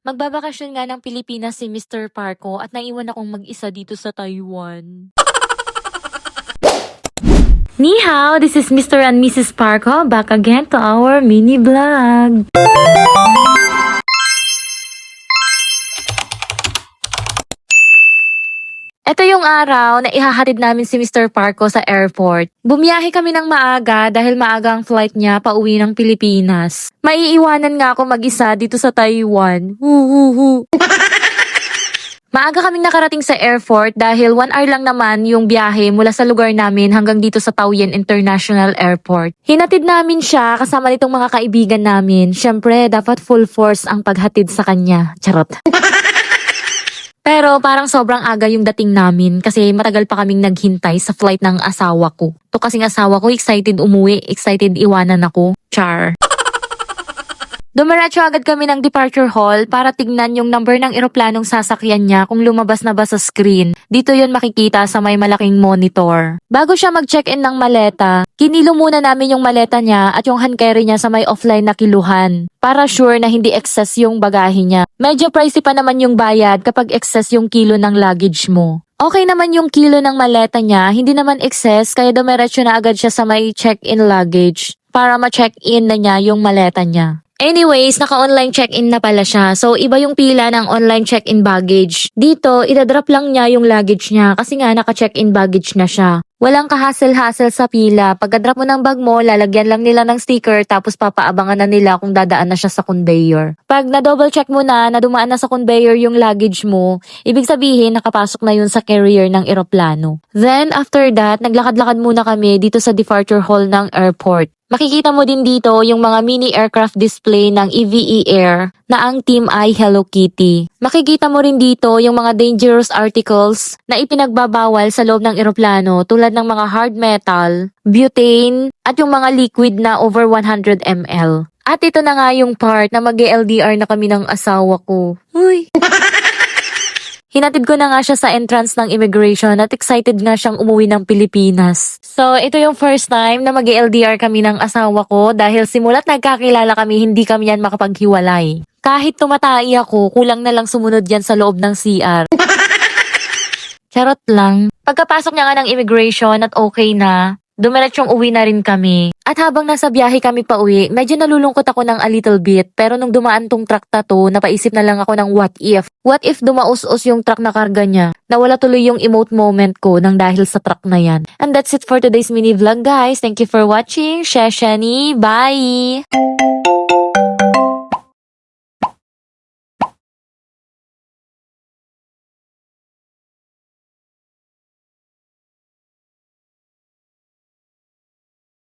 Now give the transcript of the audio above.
Magbabakasyon nga ng Pilipinas si Mr. Parko at naiwan akong mag-isa dito sa Taiwan. Ni hao, this is Mr. and Mrs. Parko back again to our mini vlog. Ito yung araw na ihahatid namin si Mr. Parko sa airport. Bumiyahe kami ng maaga dahil maaga ang flight niya pauwi ng Pilipinas. Maiiwanan nga ako mag-isa dito sa Taiwan. Maaga kaming nakarating sa airport dahil 1 hour lang naman yung biyahe mula sa lugar namin hanggang dito sa Taoyuan International Airport. Hinatid namin siya kasama nitong mga kaibigan namin. Syempre, dapat full force ang paghatid sa kanya. Charot. Pero parang sobrang aga yung dating namin kasi matagal pa kaming naghintay sa flight ng asawa ko. To kasing asawa ko excited umuwi, excited iwanan ako. Char. Dumiretso agad kami ng departure hall para tignan yung number ng eroplanong sasakyan niya kung lumabas na ba sa screen. Dito yon makikita sa may malaking monitor. Bago siya mag-check-in ng maleta, kinilo muna namin yung maleta niya at yung hand carry niya sa may offline na kiluhan para sure na hindi excess yung bagahe niya. Medyo pricey pa naman yung bayad kapag excess yung kilo ng luggage mo. Okay naman yung kilo ng maleta niya, hindi naman excess kaya dumiretso na agad siya sa may check-in luggage para ma-check-in na niya yung maleta niya. Anyways, naka-online check-in na pala siya. So, iba yung pila ng online check-in baggage. Dito, idadrop lang niya yung luggage niya kasi nga naka-check-in baggage na siya. Walang kahasel-hasel sa pila. Pagka-drop mo ng bag mo, lalagyan lang nila ng sticker tapos papaabangan na nila kung dadaan na siya sa conveyor. Pag na-double check mo na dumaan na sa conveyor yung luggage mo, ibig sabihin nakapasok na yun sa carrier ng eroplano. Then, after that, naglakad-lakad muna kami dito sa departure hall ng airport. Makikita mo din dito yung mga mini aircraft display ng EVE Air na ang team ay Hello Kitty. Makikita mo rin dito yung mga dangerous articles na ipinagbabawal sa loob ng eroplano tulad ng mga hard metal, butane, at yung mga liquid na over 100 ml. At ito na nga yung part na mag-LDR na kami ng asawa ko. Uy! Hinatid ko na nga siya sa entrance ng immigration at excited nga siyang umuwi ng Pilipinas. So, ito yung first time na mag-LDR kami ng asawa ko dahil simulat nagkakilala kami, hindi kami yan makapaghiwalay. Kahit tumatai ako, kulang na lang sumunod yan sa loob ng CR. Charot lang. Pagkapasok niya nga ng immigration at okay na, dumiretsyong uwi na rin kami. At habang nasa biyahe kami pa uwi, medyo nalulungkot ako ng a little bit. Pero nung dumaan tong truck na to, napaisip na lang ako ng what if. What if dumaus-us yung truck na karga niya? Nawala tuloy yung emote moment ko nang dahil sa truck na yan. And that's it for today's mini vlog guys. Thank you for watching. Shashani. Bye!